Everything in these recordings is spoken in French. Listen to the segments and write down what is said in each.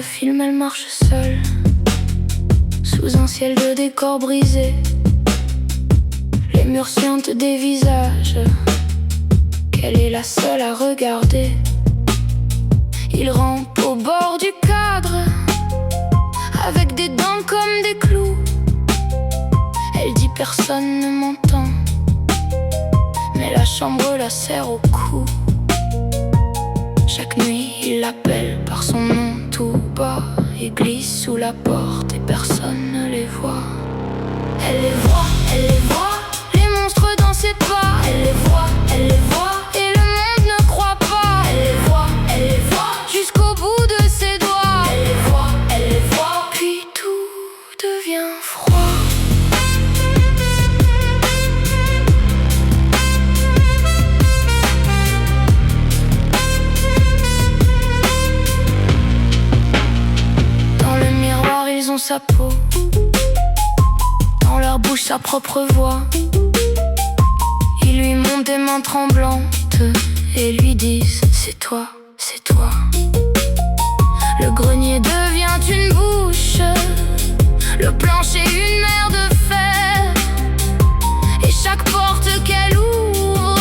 le film, elle marche seule, sous un ciel de décors brisés. Les murs suintent des visages qu'elle est la seule à regarder. Il rampe au bord du cadre, avec des dents comme des clous. Elle dit personne ne m'entend, mais la chambre la serre au cou. Chaque nuit il l'appelle par son nom tout bas et glisse sous la porte et personne ne les voit. Elle les voit, les monstres dans ses pas. Elle les voit, et le monde ne croit pas. Elle les voit, jusqu'au bout de ses doigts. Elle les voit, puis tout devient froid. Dans le miroir ils ont sa peau, dans leur bouche sa propre voix. Ils lui montent des mains tremblantes et lui disent c'est toi, c'est toi. Le grenier devient une bouche, le plancher une mer de fer. Et chaque porte qu'elle ouvre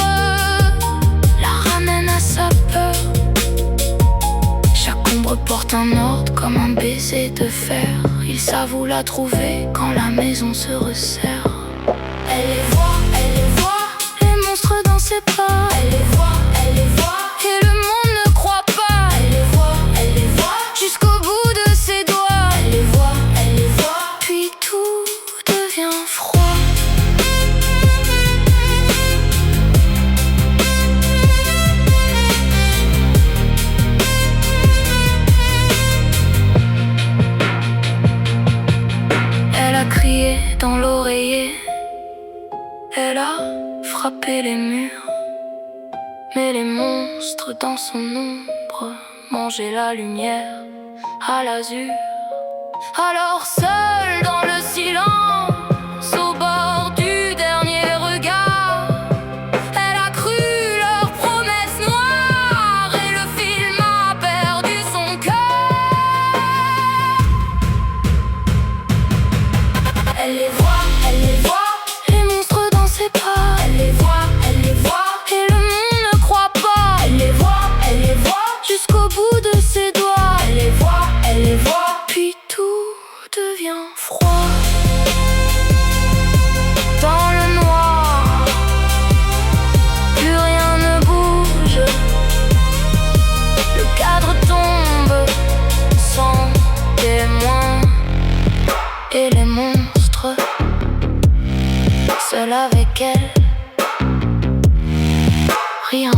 la ramène à sa peur. Chaque ombre porte un ordre comme un baiser de fer. Ils savent où la trouver quand la maison se resserre. Elle les voit, les monstres dans ses pas. Elle les voit, et le monde ne croit pas. Elle les voit, jusqu'au bout de ses doigts. Elle les voit, puis tout devient froid. Elle a crié dans l'oreiller, elle a frappé les murs, mais les monstres dans son ombre mangeaient la lumière à l'azur. Alors seule dans le silence, au bord du dernier regard, elle a cru leurs promesses noires et le film a perdu son cœur. Elle les voit, les monstres dans ses pas. Elle les voit, et le monde ne croit pas. Elle les voit, jusqu'au bout de ses doigts. Elle les voit, puis tout devient froid. Dans le noir, plus rien ne bouge. Le cadre tombe sans témoin. Et les monstres, seuls avec elle, rien.